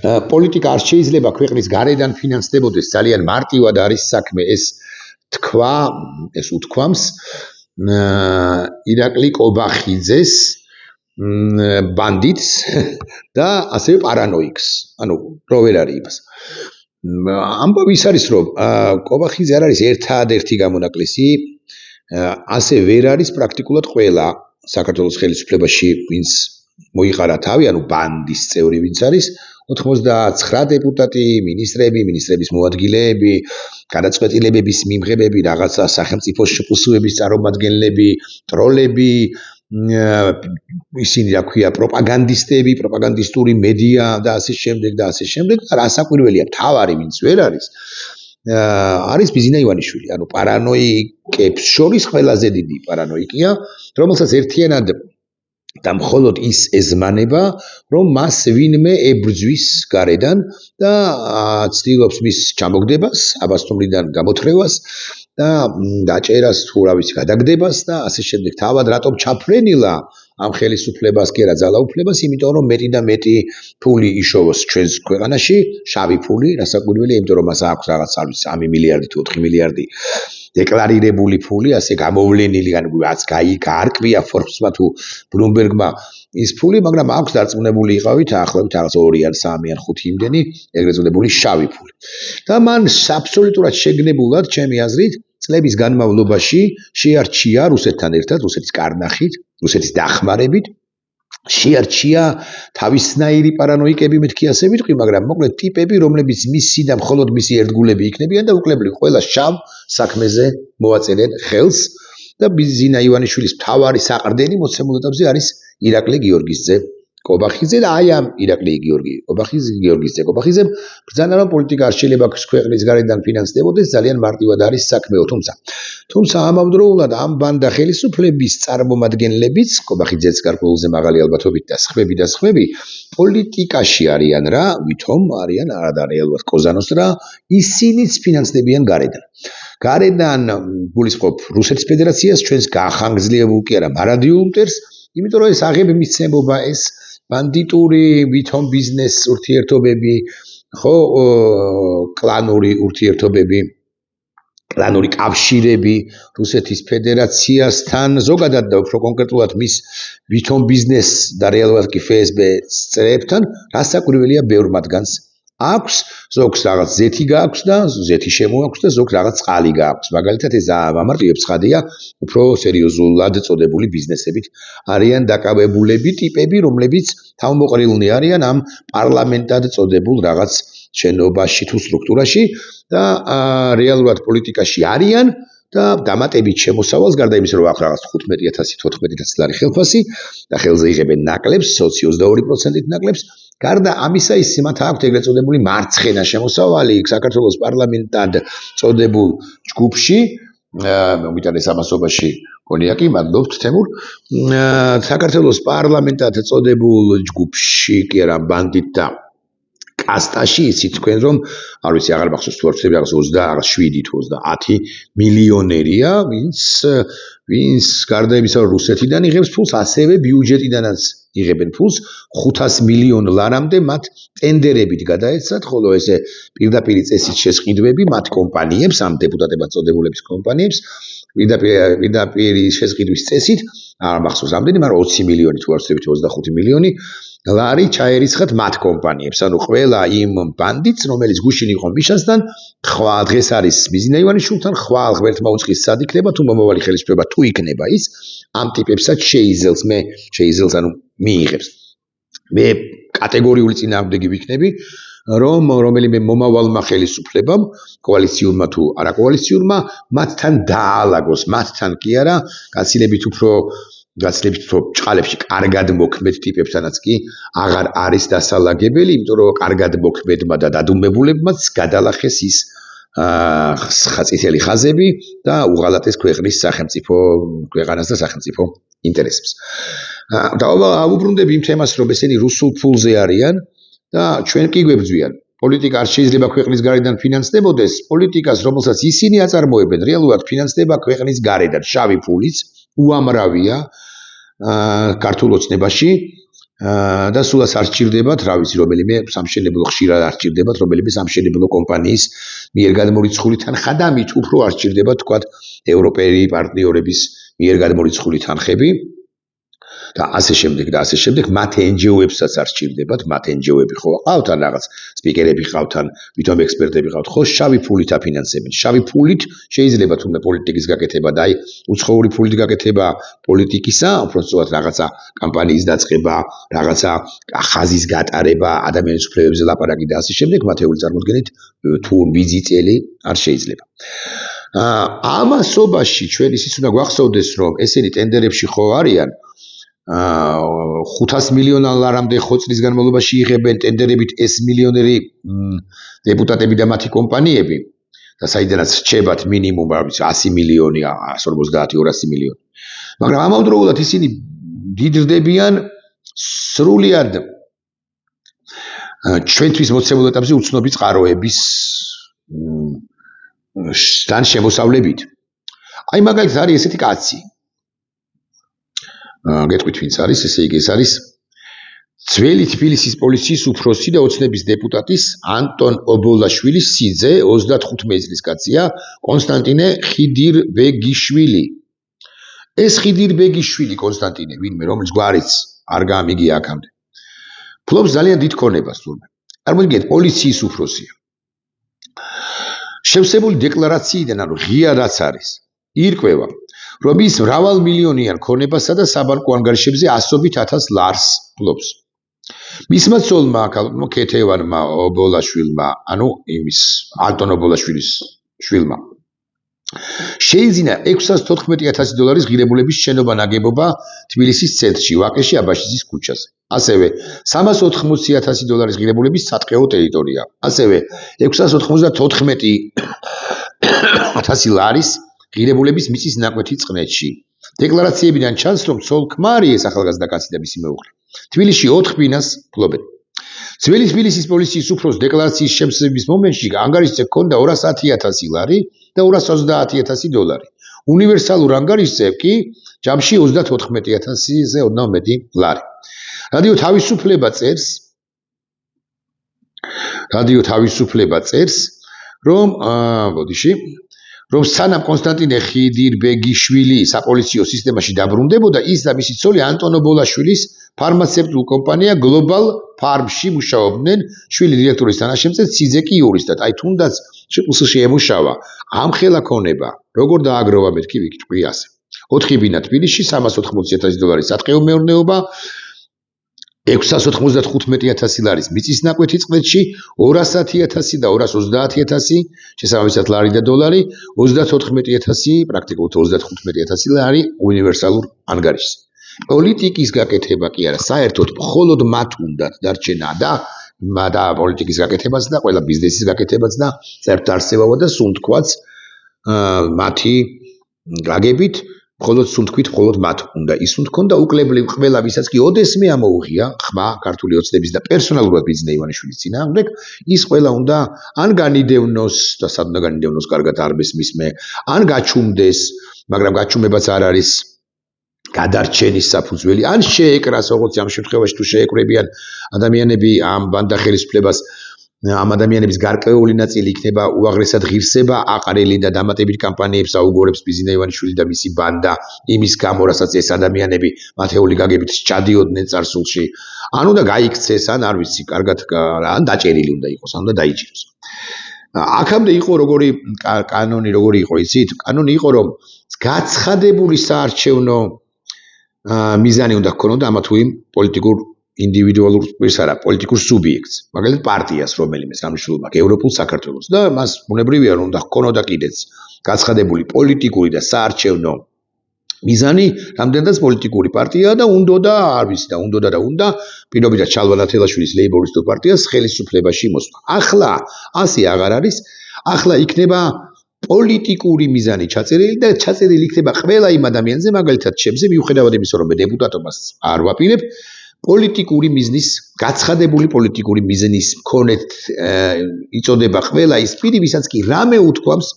პოლიტიკა არ შეიძლება ქვეყნის გარედან ფინანსდებოდეს, ძალიან მარტივად არის საქმე, ეს უთქვამს ირაკლი კობახიძეს ბანდიტს და ასევე პარანოიკს, ანუ რო ვერ არის იმას. ამბავი ის არის, რომ კობახიძე არ არის ერთადერთი გამონაკლისი, ასე ვერ არის პრაქტიკულად ყველა საქართველოს ხელისუფლებაში, ვინც მოიყარა თავი, ანუ ბანდის წევრი ვინც არის, 99 დეპუტატი, მინისტრები, მინისტრების მოადგილეები, გადაწყვეტილებების მიმღებები, რაღაცა სახელმწიფო შპსუების წარმომადგენლები, ტროლები, ისინი რა ქვია, პროპაგანდისტები, პროპაგანდისტური მედია და ასე შემდეგ და ასე შემდეგ, რასაკვირველია, მთავარი ვინც ვერ არის, არის ბიზინა ივანიშვილი, ანუ პარანოიკებს შორის ყველაზე დიდი პარანოიკია, რომელსაც ერთიანად და მხოლოდ ის ეზმანება, რომ მას ვინმე ებრძვის გარედან და ცდილობს მის ჩამოგდებას, აბასთუმრიდან გამოთრევას და დაჭერას თუ რა ვიცი გადაგდებას და ასე შემდეგ. თავად რატომ ჩაფრენილა ამ ხელისუფლებას კი არა ძალაუფლებას, იმიტომ რომ მეტი და მეტი ფული იშოვოს ჩვენს ქვეყანაში, შავი ფული, რასაკვირველია, იმიტომ რომ მას აქვს რაღაც 3 მილიარდი თუ 4 მილიარდი დეკლარირებული ფული, ასე გამოვლენილი, ანუ რაც გაარკვია Forbes-მა თუ Bloomberg-მა ის ფული, მაგრამ აქვს დარწმუნებული იყავით, ახლობით რაღაც 2 ან 3 ან 5 იმდენი ეგრეთ წოდებული შავი ფული. და მან აბსოლუტურად შეგნებულად, ჩემი აზრით, წლების განმავლობაში შეარჩია რუსეთთან ერთად, რუსეთის კარნახით, რუსეთის დახმარებით, შეარჩია თავისნაირი პარანოიკები, მეთქი ასე ვიტყვი, მაგრამ მოკლედ ტიპები, რომლებიც მისი და მხოლოდ მისი ერთგულები იქნებიან და უკლებლივ ყველა შავ საქმეზე მოაწერენ ხელს და ბიზინა ივანიშვილის მთავარი საყრდენი მოცემულ ეტაპზე არის ირაკლი გიორგისძე კობახიძე და აი ამ ირაკლი გიორგისძე კობახიძემ ბრძანა რომ პოლიტიკა არ შეიძლება ქვეყნის გარედან ფინანსდებოდეს, ძალიან მარტივად არის საქმეო, თუმცა ამავდროულად ამ ბანდა ხელისუფლების წარმომადგენლებიც, კობახიძეც გარკვეულზე მაღალი ალბათობით და სხვები პოლიტიკაში არიან რა, ვითომ არიან არა რეალურად კოზანოს რა, ისინიც ფინანსდებიან გარედან გულისხმობ რუსეთის ფედერაციას, ჩვენს გახანგრძლივებულ კი არა მარადიულ მტერს, იმიტომ რომ ეს აღებმისცემობა, ეს ბანდიტური ვითომ ბიზნეს ურთიერთობები, ხო, კლანური ურთიერთობები, კლანური კავშირები რუსეთის ფედერაციასთან, ზოგადად და უფრო კონკრეტულად მის ვითომ ბიზნეს და რეალურად კი FSB-ს წრეებთან, რასაკვირველია ბევრ მათგანს აქვს, ზოგს რაღაც ზეთი გააქვს და ზეთი შემოაქვს და ზოგს რაღაც წყალი გააქვს. მაგალითად ეს ამარტივებს ხადია, უფრო სერიოზულად წოდებული ბიზნესებით არიან დაკავებულები ტიპები, რომლებიც თავმოყრილნი არიან ამ პარლამენტად წოდებულ რაღაც შენობაში თუ სტრუქტურაში და რეალურად პოლიტიკაში არიან და დამატებით შემოსავალს, გარდა იმისა, რომ აქვს რაღაც 15,000, 14,000 ლარი ხელფასი და ხელზე იღებენ ნაკლებს, 22% ნაკლებს. გარდა ამისა, ის მათ აქვთ ეგრეთ წოდებული მარცხენა შემოსავალი საქართველოს პარლამენტად წოდებულ ჯგუფში, მომიტანეს ამასობაში კონიაკი, მადლობთ თემურ. საქართველოს პარლამენტად წოდებულ ჯგუფში კი არა ბანდით და კასტაში იცით თქვენ რომ არ ვიცი აღარ მახსოვს თუ არ ვცდები რაღაც 27 თუ 30 მილიონერია, ვინც გარდა იმისა, რომ რუსეთიდან იღებს ფულს, ასევე ბიუჯეტიდანაც იღებენ ფულს, 500 მილიონ ლარამდე მათ ტენდერებით გადაეცათ, ხოლო ესე პირდაპირ წესით შესყიდვები მათ კომპანიებს, ამ დეპუტატებად წოდებულების კომპანიებს, პირდაპირ შესყიდვის წესით, არ მახსოვს ამდენი, მაგრამ 20 მილიონი თუ არ ვცდები 25 მილიონი ლარი ჩაერიცხათ მათ კომპანიებს, ანუ ყველა იმ ბანდიტს, რომელიც გუშინ იყო მიშასთან, ხვალ დღეს არის ბიზინა ივანიშვილთან, ხვალ ღმერთმა უწყის სად იქნება, თუ მომავალი ხელისუფლება თუ იქნება ის, ამ ტიპებსაც შეიზელს, ანუ მიიღებს. მე კატეგორიული წინააღმდეგი ვიქნები, რომ რომელიმე მომავალმა ხელისუფლებამ, კოალიციურმა თუ არაკოალიციურმა, მათთან დაალაგოს, მათთან კი არა, გაცილებით უფრო ჭყალებში კარგად მოქმედ ტიპებთანაც კი აღარ არის დასალაგებელი, იმიტომ რომ კარგად მოქმედმა და დადუმებულებმაც გადალახეს ის წითელი ხაზები და უღალატეს ქვეყანას და სახელმწიფო ინტერესებს. დავუბრუნდები იმ თემას, რომ ესენი რუსულ ფულზე არიან და ჩვენ კი გვებძვიან. პოლიტიკა არ შეიძლება ქვეყნის გარედან ფინანსდებოდეს, პოლიტიკას, რომელსაც ისინი აწარმოებენ, რეალურად ფინანსდება ქვეყნის გარედან, შავი ფულიც უამრავია ქართულ ოცნებაში და სულაც არ სჭირდებათ, რა ვიცი, რომელიმე სამშენებლო ხშირად არ სჭირდებათ, რომელიმე სამშენებლო კომპანიის მიერ გადმორიცხული თანხა და მით უფრო არ სჭირდებათ, თქვათ, ევროპელი პარტნიორების მიერ გადმორიცხული თანხები და ასე შემდეგ, მათ NGO-ებსაც არ სჭირდებათ, მათ NGO-ები ხო ყავთ ან რაღაც სპიკერები ყავთ ან ვითომ ექსპერტები ყავთ, ხო შავი ფულით აფინანსებენ. შავი ფულით შეიძლება თუნდაც პოლიტიკის გაკეთება და აი უცხოური ფულით გაკეთება პოლიტიკისა, უფრო სწორად რაღაცა კამპანიის დაწყება, რაღაცა ხაზის გატარება, ადამიანის უფლებებზე ლაპარაკი და ასე შემდეგ, მათეული წარმოდგენით თუ ბიძი წელი არ შეიძლება. ამასობაში ჩვენ ისიც უნდა გვახსოვდეს, რომ ესენი ტენდერებში ხო არიან 500 მილიონამდე ხო წლის განმავლობაში იღებენ ტენდერებით ეს მილიონერი დეპუტატები და მათი კომპანიები და საიდანაც რჩებათ მინიმუმ 100 მილიონი, 150, 200 მილიონი. მაგრამ ამავდროულად ისინი დიდრდებიან სრულიად ჩვენთვის მოცემულ ეტაპზე უცნობი წყაროების თან შემოსავლებით. აი მაგალითად არის ესეთი კაცი. გეტყვით ვინც არის, ესე იგი ეს არის ძველი თბილისის პოლიციის უფროსი და ოცნების დეპუტატის ანტონ ობოლაშვილის სიძე 35 წლის კაცია, კონსტანტინე ხიდირბეგიშვილი. ეს ხიდირბეგიშვილი კონსტანტინე, ვინმე რომელიც გვარიც არ გამიგია აქამდე. ფლობს ძალიან დიდ ქონებას თურმე. წარმოგიდგენთ, პოლიციის უფროსია. შევსებული დეკლარაციიდან, ანუ ღიადაც არის, ირკვევა, რომ ის მრავალ მილიონიან ქონებასა და საბანკო ანგარიშებზე 100.000 ლარს ფლობს. მისმა ცოლმა, ქეთევანმა ობოლაშვილმა, ანუ იმის ანტონ ობოლაშვილის შვილმა, შეიძინა 614.000 დოლარის ღირებულების შენობა ნაგებობა თბილისის ცენტრში, ვაკეში აბაშიძის ქუჩაზე. ასევე 380.000 დოლარის ღირებულების სატყეო ტერიტორია. ასევე 694.000 ლარის ღირებულების მიწის ნაკვეთი წყნეთში. დეკლარაციებიდან ჩანს, რომ ცოლ-ქმარი ეს ახალგაზრდა კაცი და მისი მეუღლე თბილისში 4 ბინას ფლობენ. ძველი თბილისის პოლიციის უფროს დეკლარაციის შემსწრების მომენტში ანგარიშზე ჰქონდა 210.000 ლარი და 230.000 დოლარი. უნივერსალურ ანგარიშზე კი ჯამში 34.000-ზე ოდნავ მეტი ლარი. რადიო თავისუფლება წერს, რომ სანამ კონსტანტინე ხიდირბეგიშვილი საპოლიციო სისტემაში დაბრუნდებოდა, ის და მისი ცოლი ანტონ ობოლაშვილის ფარმაცევტულ კომპანია გლობალ ფარმში მუშაობდნენ, შვილი დირექტორის თანაშემწედ, სიძე კი იურისტად. აი თუნდაც შპლსში ემუშავა, ამხელა ქონება, როგორ დააგროვა მეთქი ვიკიტყვი ასე. 4 ბინა თბილისში, 380.000 დოლარის სატყეო მეურნეობა, 695.000 ლარის მიწის ნაკვეთი წყნეთში, 210.000 და 230.000, შესაბამისად ლარი და დოლარი, 34.000, პრაქტიკულად 35.000 ლარი უნივერსალურ ანგარიშზე. პოლიტიკის გაკეთება კი არა, საერთოდ მხოლოდ მათ უნდათ დარჩენა და პოლიტიკის გაკეთებაც და ყველა ბიზნესის გაკეთებაც და საერთოდ არსებობა და სუნთქვაც მათი გაგებით მხოლოდ სუნთქვით მხოლოდ მათ უნდა ისუნთქონ და უკლებლივ ყველა ვისაც კი ოდესმე ამოუღია ხმა ქართული ოცნების და პერსონალურად ბიძინა ივანიშვილის წინააღმდეგ, ის ყველა უნდა ან განიდევნოს და სად უნდა განიდევნოს კარგად არ მესმის მე, ან გაჩუმდეს, მაგრამ გაჩუმებაც არ არის გადარჩენის საფუძველი, ან შეეკრას, როგორც ამ შემთხვევაში თუ შეეკრებიან ადამიანები ამ ბანდა ხელისუფლებას, ამ ადამიანების გარკვეული ნაწილი იქნება უაღრესად ღირსება, აყრელი და დამატებითი კამპანიებს აუგორებს ბიძინა ივანიშვილი და მისი ბანდა, იმის გამო, რასაც ეს ადამიანები მათეული გაგებით ჩადიოდნენ წარსულში, ან უნდა გაიქცეს, ან არ ვიცი, კარგად ან დაჭერილი უნდა იყოს, ან უნდა დაიჭიროს. აქამდე იყო როგორი კანონი, როგორი იყო, იცით? კანონი იყო, რომ გაცხადებული საარჩევნო მიზანი უნდა ჰქონოდა ამა თუ იმ პოლიტიკურ ინდივიდუალურ პირს არა, პოლიტიკურ სუბიექტს, მაგალითად პარტიას რომელიმე სამშობლო ევროპულ საქართველოს და მას ბუნებრივია რომ უნდა ჰქონოდა კიდეც გაცხადებული პოლიტიკური და საარჩევნო მიზანი, რამდენადაც პოლიტიკური პარტია და უნდა პირობითად ჩალვა ნათელაშვილის ლეიბორისტულ პარტიას ხელისუფლებაში მოსვლა. ახლა ასე აღარ არის, ახლა იქნება პოლიტიკური მიზანი ჩაწერილი და ჩაწერილი იქნება ყველა იმ ადამიანზე, მაგალითად ჩემზე, მიუხედავად იმისა, რომ დეპუტატობას არ ვაპირებ, პოლიტიკური მიზნის, გაცხადებული პოლიტიკური მიზნის მქონეთ იწოდება ყველა ის პირი, ვისაც კი რამე უთქვამს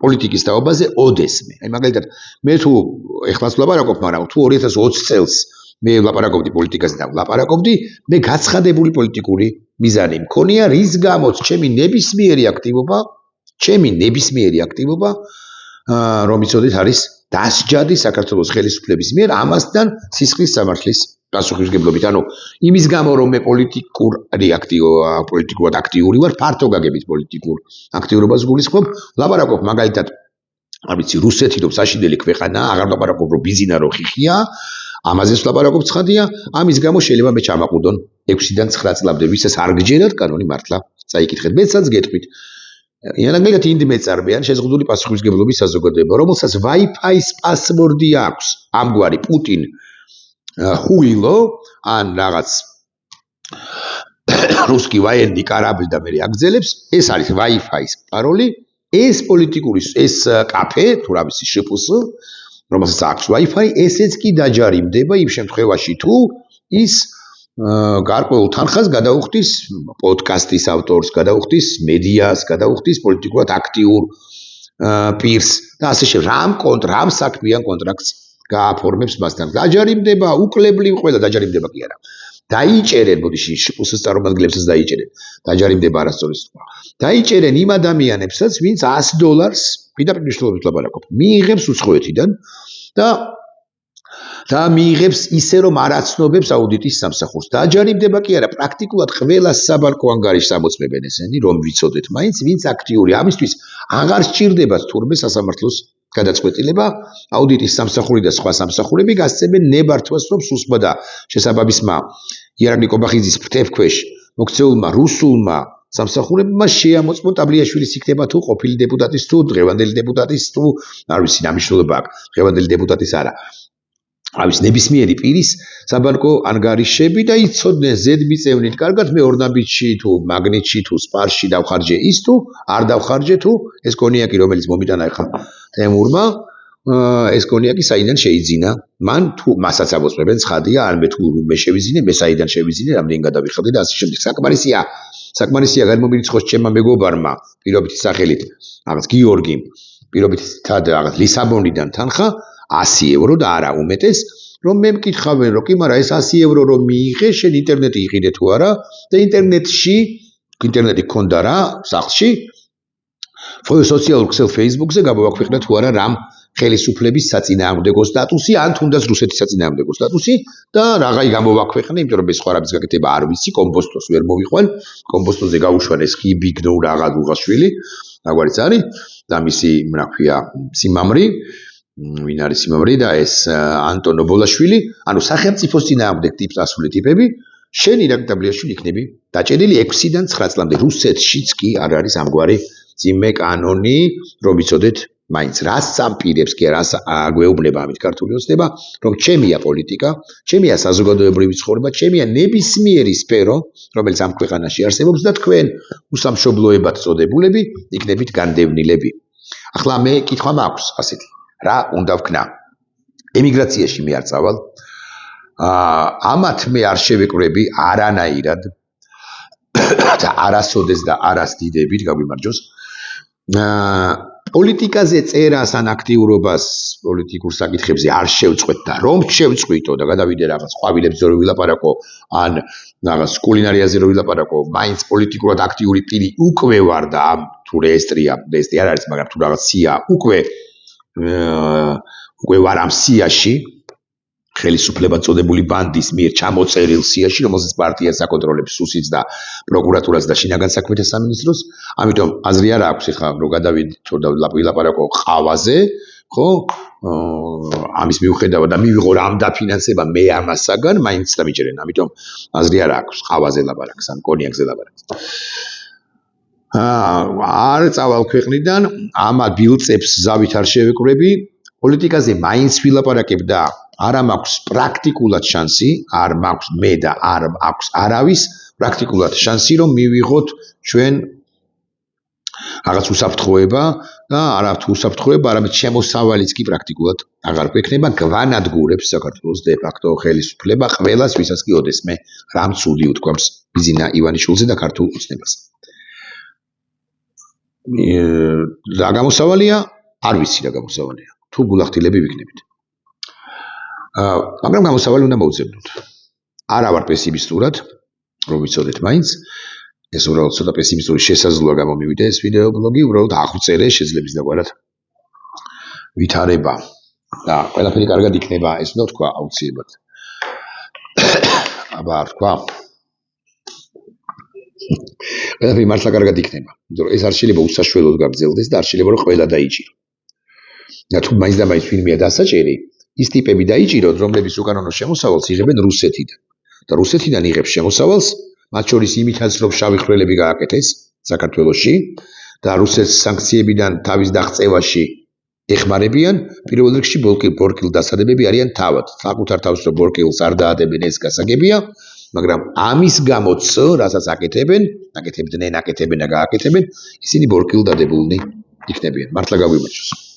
პოლიტიკის თაობაზე ოდესმე. აი მაგალითად, მე თუ ეხლაც ვლაპარაკობ, მაგრამ თუ 2020 წელს მე ვლაპარაკობდი პოლიტიკაზე და ვლაპარაკობდი მე გაცხადებული პოლიტიკური მიზანი მქონია რის გამოც ჩემი ნებისმიერი აქტივობა რომ იცოდეთ არის დასჯადი საქართველოს ხელისუფლების მიერ ამასთან სისხლის სამართლის პასუხისმგებლობით ანუ იმის გამო რომ მე პოლიტიკურად აქტიური ვარ ფართო გაგებით პოლიტიკურ აქტიურობას გულისხმობ ვლაპარაკობ მაგალითად არ ვიცი რუსეთი რომ საშინელი ქვეყანაა აღარ ვლაპარაკობ რომ ბიზინა რო ხიხია ამაზეც ვლაპარაკობ ცხადია ამის გამო შეიძლება მე ჩამაყუდონ 6-დან 9 წლამდე ვისაც არ გჯერათ კანონი მართლა წაიკითხეთ მეცაც გეტყვით Იანაგლეთ ინდი მეწარმეან შეზღუდული პასუხისმგებლობის საზოგადოება, რომელსაც Wi-Fi-ის პასვორდი აქვს, ამგვარი პუტინ ხუილო ან რაღაც რუსკი ვაენდი კარაბლი და მე აგზელებს, ეს არის Wi-Fi-ის პაროლი, ეს პოლიტიკური ეს კაფე, თუ რა ვიცი შპს, რომელსაც აქვს Wi-Fi, ესეც კი დაჯარიმდება იმ შემთხვევაში თუ ის გარკვეულ თანხას გადაუხდის პოდკასტის ავტორს, გადაუხდის მედიას, გადაუხდის პოლიტიკურად აქტიურ პირს და ასე შემდეგ. რამ საქმიან კონტრაქტს გააფორმებს მასთან. დაჯარიმდება, უკლებლივ ყველა დაჯარიმდება კი არა. დაიჭერენ, ბოდიში შპს წარმომადგენლებსაც დაიჭერენ. დაჯარიმდება არასწორი სხვა. დაიჭერენ იმ ადამიანებსაც, ვინც $100 პირდაპირ მნიშვნელობით ლაპარაკობ. მიიღებს უცხოეთიდან და მიიღებს ისე რომ არ აცნობებს აუდიტის სამსახურს. დაჯარიმდება კი არა, პრაქტიკულად ყველა საბანკო ანგარიშს ამოწმებენ ესენი, რომ ვიცოდეთ მაინც ვინც აქტიური. ამისთვის აღარ სჭირდებათ თურმე სასამართლოს გადაწყვეტილება, აუდიტის სამსახური და სხვა სამსახურები გასცემენ ნებართვას, რომ სუსმა და შესაბამისმა ირაკლი კობახიძის ფრთებქვეშ მოქცეულმა რუსულმა სამსახურებმა შეამოწმონ ტაბლიაშვილის იქნება თუ ყოფილი დეპუტატის თუ დღევანდელი დეპუტატის თუ არ ვიცი ნამშრომლობა აქვს, დღევანდელი დეპუტატის არა. არის ნებისმიერი პირის საბანკო ანგარიშები და იცოდნენ ზედმიწევნით კარგად მე ორნაბიტში თუ მაგნიტში თუ სპარში დავხარჯე ის თუ არ დავხარჯე თუ ეს კონიაკი რომელიც მომიტანა ახლა თემურმა ეს კონიაკი საიდან შეიძინა მან თუ მასაც ამოწმებენ ცხადია ან მე თუ მე შევიზინე მე საიდან შევიზინე რამდენი გადავიხდი და ასე შემდეგ საკმარისია გადმომირიცხოს ჩემმა მეგობარმა პირობითი სახელით რაღაც გიორგიმ პირობითად რაღაც ლისაბონიდან თანხა €100 და არა უმეტეს რომ მე მკითხავენ რომ კი მაგრამ ეს €100 რომ მიიღე შენ ინტერნეტი იყიდე თუ არა და ინტერნეტი გქონდა რა სახლში სოციალურ ქსელ Facebook-ზე გამოვაქვეყნა თუ არა რამ ხელისუფლების საწინააღმდეგო სტატუსი ან თუნდაც რუსეთის საწინააღმდეგო სტატუსი და რაღაცა გამოვაქვეყნა იმიტომ რომ ეს სხვა რამის გაკეთება არ ვიცი კომპოსტოს ვერ მოვიყვან კომპოსტოზე გაუშვანეს ხიბიგნო რაღაც უღაშვილი რაგვარიც არის და მისი რა ქვია სიმამრი ვინ არის სიმამრი და ეს ანტონ ობოლაშვილი, ანუ სახელმწიფოს წინააღმდეგ ტიპსასული ტიპები, შენ ირაკლი ტაბლიაშვილი იქნები დაჭერილი 6-დან 9 წლამდე. რუსეთშიც კი არ არის ამგვარი ძიმე კანონი, რომ იცოდეთ, მაინც რას წამპირებს კი რას აგვეუბნება ამით ქართული ოცნება, რომ ჩემია პოლიტიკა, ჩემია საზოგადოებრივი ცხოვრება, ჩემია ნებისმიერი სფერო, რომელიც ამ ქვეყანაში არსებობს და თქვენ უსამშობლოებად წოდებულები იქნებით განდევნილები. ახლა მე კითხვა მაქვს ასეთი რა უნდა ვქნა ემიგრაციაში მე არ წავალ ამათ მე არ შევეკვრები არანაირად და არასოდეს და არას დიდებით გაგვიმარჯოს პოლიტიკაზე წერას ან აქტიურობას პოლიტიკურ საკითხებზე არ შევწყვეტ და რომ შევწყვიტო და გადავიდე რაღაც ყვავილებზე რომ ვილაპარაკო ან რაღაც კულინარიაზე რომ ვილაპარაკო მაინც პოლიტიკურად აქტიური პირი უკვე ვარ და ამ თუ რეესტრია არ არის მაგრამ თუ რაღაც სია უკვე ვარ ამ სიაში ხელისუფლება წოდებული ბანდის მიერ ჩამოწერილ სიაში რომელსაც პარტია საკონტროლებს სუსიც და პროკურატურას და შინაგან საქმეთა სამინისტროს ამიტომ აზრი არ აქვს ეხლა რომ გადავიდეთ თუ ვილაპარაკო ყავაზე ხო ამის მიუხედავად და მივიღო რამ დაფინანსება მე ამასაგან მაინც დამიჭერენ ამიტომ აზრი არ აქვს ყავაზე ლაპარაკს ან კონიაკზე ლაპარაკს არ წავალ ქვეყნიდან ამა ბილწებს ზავით არ შევეკვრები პოლიტიკაზე მაინც ვილაპარაკებ და არ მაქვს პრაქტიკულად შანსი არ მაქვს მე და არ აქვს არავის პრაქტიკულად შანსი რომ მივიღოთ ჩვენ რაღაც უსაფრთხოება და არა თუ უსაფრთხოება არამედ შემოსავალიც კი პრაქტიკულად აღარ გვექნება გვანადგურებს საქართველოს დე ფაქტო ხელისუფლება ყველას ვისაც კი ოდესმე რამ ცუდი უთქვამს ბიზინა ივანიშვილზე და ქართულ ოცნებას რა გამოსავალია არ ვიცი რა გამოსავალია თუ გულახდილები ვიქნებით მაგრამ გამოსავალი უნდა მოვუძებნოთ. არა ვარ პესიმისტურად, რომ ვიცოდეთ მაინც. ეს უბრალოდ ცოტა პესიმისტური შესაძლოა გამომივიდა ეს ვიდეო ბლოგი, უბრალოდ აღვწერე შეძლებს დაგვარად ვითარება და ყველაფერი კარგად იქნება, ეს უნდა თქვა აუცილებლად. აბა არ თქვა. ყველაფერი მართლა კარგად იქნება. იმიტომ რომ ეს არ შეიძლება უსაშველოდ გაგრძელდეს და არ შეიძლება რომ ყველა დაიჭირო. და თუ მაინც და მაინც ვინმეა დასაჭერი, ის ტიპები დაიჭიროთ, რომლებიც უკანონო შემოსავალს იღებენ რუსეთიდან. და რუსეთიდან იღებს შემოსავალს, მათ შორის იმითაც რომ შავი ხვრელები გააკეთეს საქართველოში და რუსეთს სანქციებიდან თავის დაღწევაში ეხმარებიან, პირველ რიგში ბორკილ დასადებები არიან თავად. საკუთარ თავს რომ ბორკილს არ დაადებენ ეს გასაგებია, მაგრამ ამის გამოც, რასაც აკეთებენ და გააკეთებენ, ისინი ბორკილ დადებულნი იქნებიან. მართლა გაგვიმარჯოს.